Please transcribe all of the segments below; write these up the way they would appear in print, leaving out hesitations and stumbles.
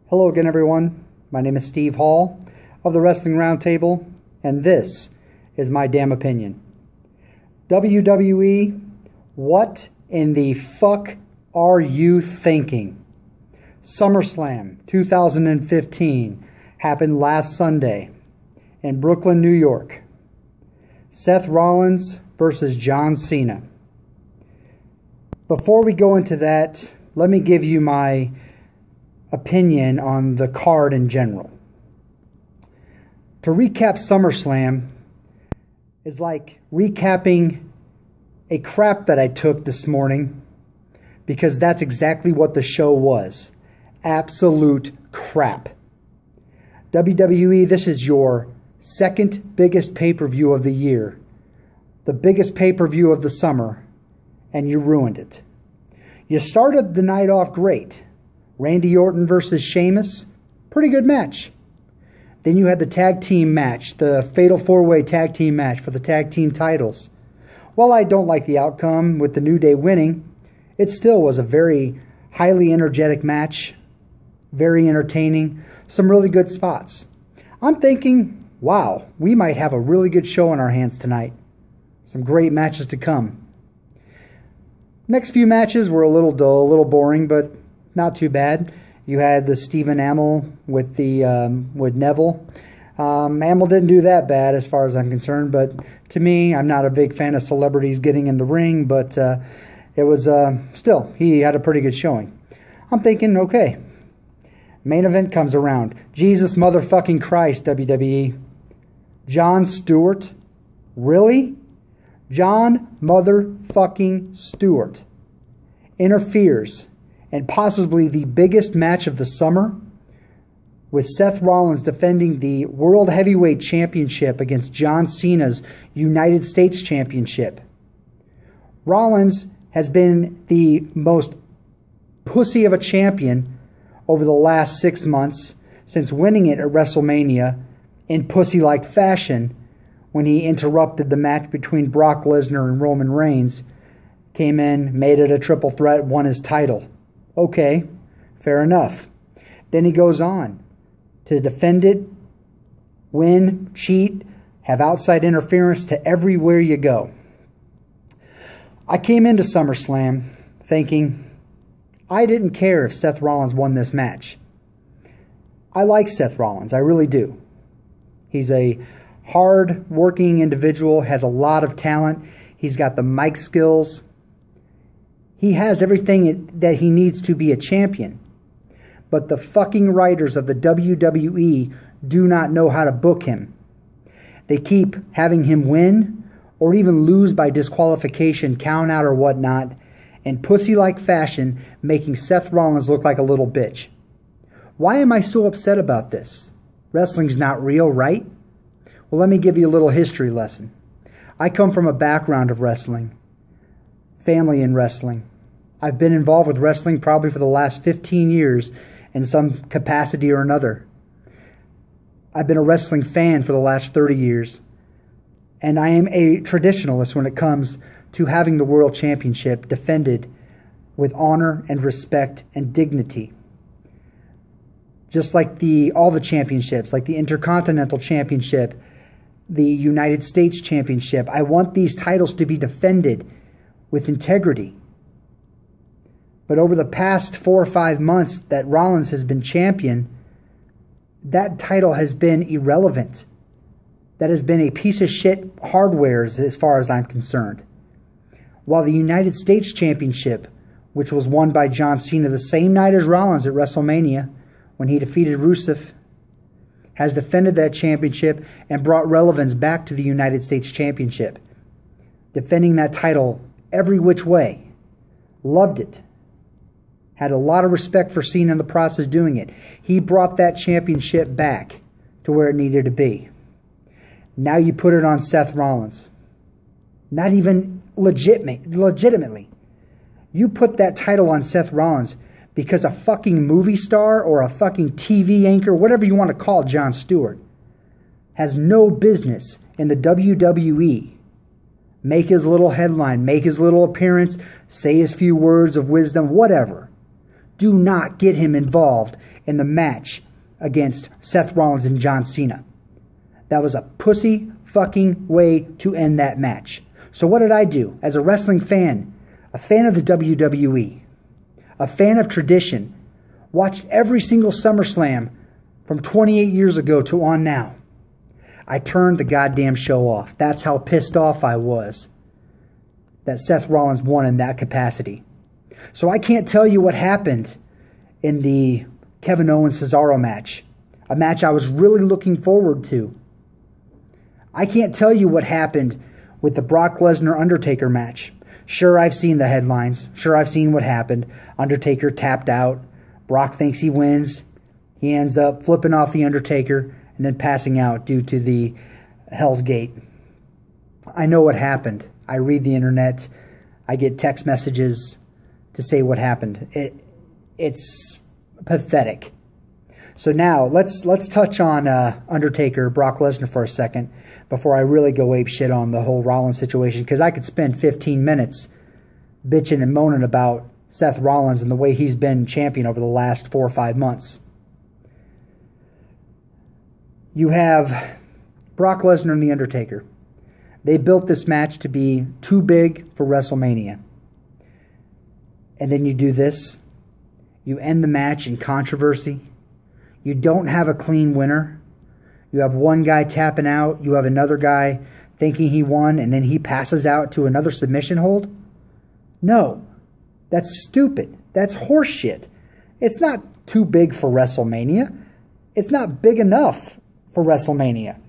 Hello again, everyone. My name is Steve Hall of the Wrestling Roundtable, and this is my damn opinion. WWE, what in the fuck are you thinking? Summerslam 2015 happened last Sunday in Brooklyn, New York. Seth Rollins versus John Cena. Before we go into that, let me give you my opinion on the card in general. To recap SummerSlam is like recapping a crap that I took this morning, because that's exactly what the show was. Absolute crap. WWE, this is your second biggest pay-per-view of the year, the biggest pay-per-view of the summer, and you ruined it. You started the night off great. Randy Orton versus Sheamus, pretty good match. Then you had the tag team match, the Fatal 4-Way tag team match for the tag team titles. While I don't like the outcome with the New Day winning, it still was a very highly energetic match, very entertaining, some really good spots. I'm thinking, wow, we might have a really good show on our hands tonight. Some great matches to come. Next few matches were a little dull, a little boring, but not too bad. You had the Stephen Amell with Neville. Amell didn't do that bad as far as I'm concerned, but to me, I'm not a big fan of celebrities getting in the ring, but it was still, he had a pretty good showing. I'm thinking, okay, main event comes around. Jesus motherfucking Christ, WWE. Jon Stewart? Really? Jon motherfucking Stewart interferes and possibly the biggest match of the summer, with Seth Rollins defending the World Heavyweight Championship against John Cena's United States Championship. Rollins has been the most pussy of a champion over the last 6 months since winning it at WrestleMania in pussy-like fashion when he interrupted the match between Brock Lesnar and Roman Reigns, came in, made it a triple threat, won his title. Okay, fair enough. Then he goes on to defend it, win, cheat, have outside interference to everywhere you go. I came into SummerSlam thinking I didn't care if Seth Rollins won this match. I like Seth Rollins, I really do. He's a hard-working individual, has a lot of talent. He's got the mic skills. He has everything that he needs to be a champion. But the fucking writers of the WWE do not know how to book him. They keep having him win or even lose by disqualification, count out or whatnot, in pussy-like fashion, making Seth Rollins look like a little bitch. Why am I so upset about this? Wrestling's not real, right? Well, let me give you a little history lesson. I come from a background of wrestling. Family in wrestling. I've been involved with wrestling probably for the last 15 years in some capacity or another. I've been a wrestling fan for the last 30 years. And I am a traditionalist when it comes to having the World Championship defended with honor and respect and dignity. Just like all the championships, like the Intercontinental Championship, the United States Championship. I want these titles to be defended with integrity. But over the past 4 or 5 months that Rollins has been champion, that title has been irrelevant. That has been a piece of shit hardware as far as I'm concerned. While the United States Championship, which was won by John Cena the same night as Rollins at WrestleMania when he defeated Rusev, has defended that championship and brought relevance back to the United States Championship. Defending that title every which way. Loved it. Had a lot of respect for Cena in the process doing it. He brought that championship back to where it needed to be. Now you put it on Seth Rollins. Not even legitimately. You put that title on Seth Rollins because a fucking movie star or a fucking TV anchor, whatever you want to call Jon Stewart, has no business in the WWE. Make his little headline, make his little appearance, say his few words of wisdom, whatever. Do not get him involved in the match against Seth Rollins and John Cena. That was a pussy fucking way to end that match. So what did I do? As a wrestling fan, a fan of the WWE, a fan of tradition, watched every single SummerSlam from 28 years ago to on now. I turned the goddamn show off. That's how pissed off I was that Seth Rollins won in that capacity. So I can't tell you what happened in the Kevin Owens-Cesaro match, a match I was really looking forward to. I can't tell you what happened with the Brock Lesnar-Undertaker match. Sure, I've seen the headlines. Sure, I've seen what happened. Undertaker tapped out. Brock thinks he wins. He ends up flipping off the Undertaker and then passing out due to the Hell's Gate. I know what happened. I read the internet. I get text messages to say what happened. It's pathetic. So now let's touch on Undertaker, Brock Lesnar for a second before I really go ape shit on the whole Rollins situation, because I could spend 15 minutes bitching and moaning about Seth Rollins and the way he's been champion over the last 4 or 5 months. You have Brock Lesnar and The Undertaker. They built this match to be too big for WrestleMania. And then you do this. You end the match in controversy. You don't have a clean winner. You have one guy tapping out. You have another guy thinking he won, and then he passes out to another submission hold. No. That's stupid. That's horseshit. It's not too big for WrestleMania. It's not big enough for WrestleMania.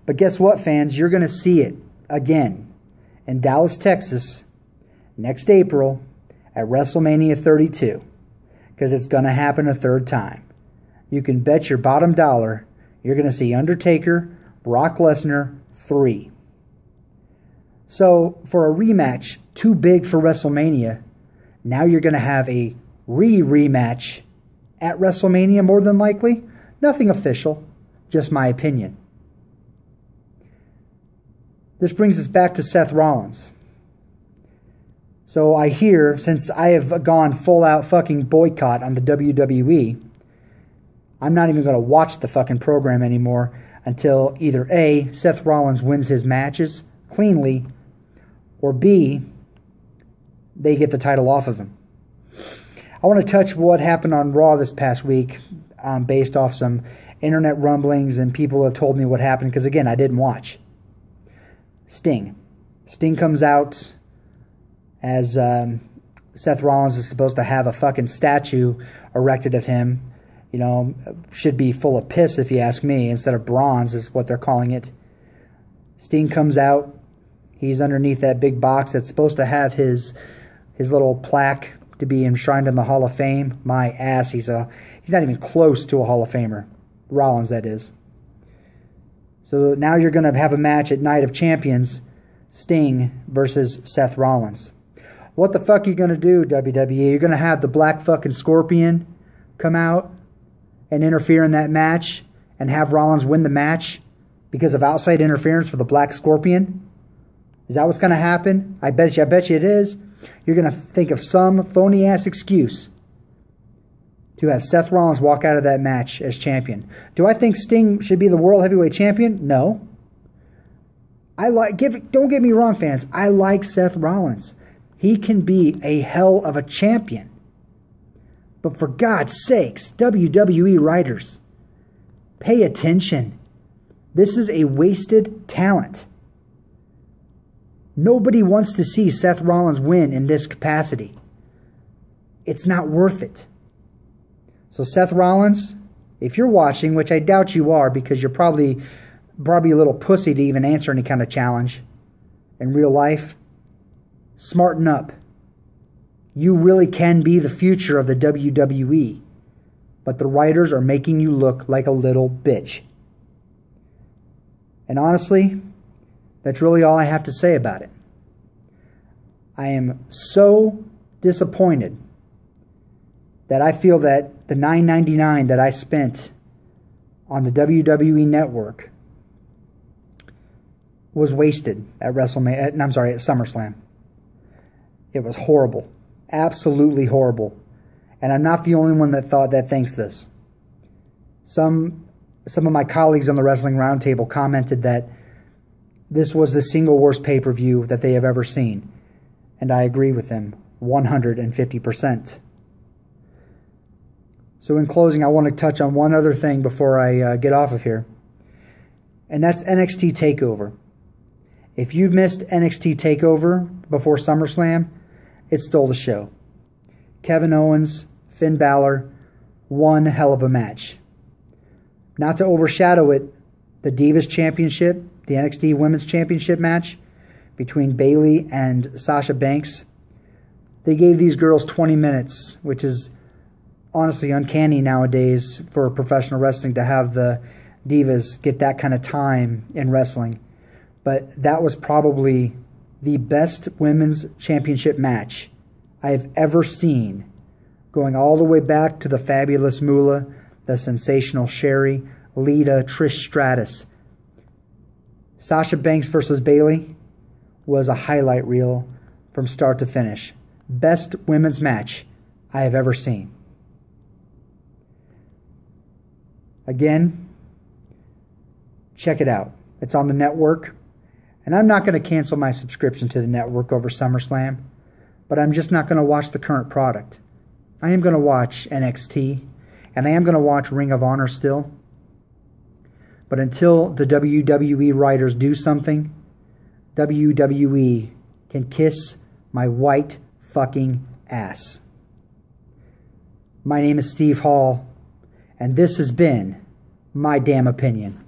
But guess what, fans? You're going to see it again in Dallas, Texas, next April at WrestleMania 32, because it's going to happen a third time. You can bet your bottom dollar you're going to see Undertaker, Brock Lesnar 3. So for a rematch too big for WrestleMania, now you're going to have a rematch at WrestleMania more than likely. Nothing official, just my opinion. This brings us back to Seth Rollins. So I hear, since I have gone full out fucking boycott on the WWE, I'm not even going to watch the fucking program anymore until either A, Seth Rollins wins his matches cleanly, or B, they get the title off of him. I want to touch what happened on Raw this past week based off some internet rumblings, and people have told me what happened because, again, I didn't watch. Sting comes out as Seth Rollins is supposed to have a fucking statue erected of him. You know, should be full of piss if you ask me, instead of bronze is what they're calling it. Sting comes out. He's underneath that big box that's supposed to have his little plaque to be enshrined in the Hall of Fame. My ass, he's not even close to a Hall of Famer. Rollins, that is. So now you're going to have a match at Night of Champions, Sting versus Seth Rollins. What the fuck are you going to do, WWE? You're going to have the Black fucking Scorpion come out and interfere in that match and have Rollins win the match because of outside interference for the Black Scorpion? Is that what's going to happen? I bet you it is. You're going to think of some phony-ass excuse to have Seth Rollins walk out of that match as champion. Do I think Sting should be the World Heavyweight Champion? No. Don't get me wrong, fans. I like Seth Rollins. He can be a hell of a champion. But for God's sakes, WWE writers, pay attention. This is a wasted talent. Nobody wants to see Seth Rollins win in this capacity. It's not worth it. So Seth Rollins, if you're watching, which I doubt you are because you're probably a little pussy to even answer any kind of challenge in real life, smarten up. You really can be the future of the WWE, but the writers are making you look like a little bitch. And honestly, that's really all I have to say about it. I am so disappointed that I feel that the $9.99 that I spent on the WWE Network was wasted at SummerSlam. It was horrible. Absolutely horrible. And I'm not the only one that thinks this. Some of my colleagues on the Wrestling Roundtable commented that this was the single worst pay-per-view that they have ever seen. And I agree with them 150%. So in closing, I want to touch on one other thing before I get off of here. And that's NXT TakeOver. If you missed NXT TakeOver before SummerSlam, it stole the show. Kevin Owens, Finn Balor, one hell of a match. Not to overshadow it, the Divas Championship, the NXT Women's Championship match between Bayley and Sasha Banks, they gave these girls 20 minutes, which is honestly uncanny nowadays for professional wrestling to have the Divas get that kind of time in wrestling. But that was probably the best women's championship match I have ever seen, going all the way back to the fabulous Moolah, the sensational Sherry, Lita, Trish Stratus. Sasha Banks versus Bayley was a highlight reel from start to finish. Best women's match I have ever seen. Again, check it out. It's on the network. And I'm not going to cancel my subscription to the network over SummerSlam, but I'm just not going to watch the current product. I am going to watch NXT, and I am going to watch Ring of Honor still. But until the WWE writers do something, WWE can kiss my white fucking ass. My name is Steve Hall, and this has been my damn opinion.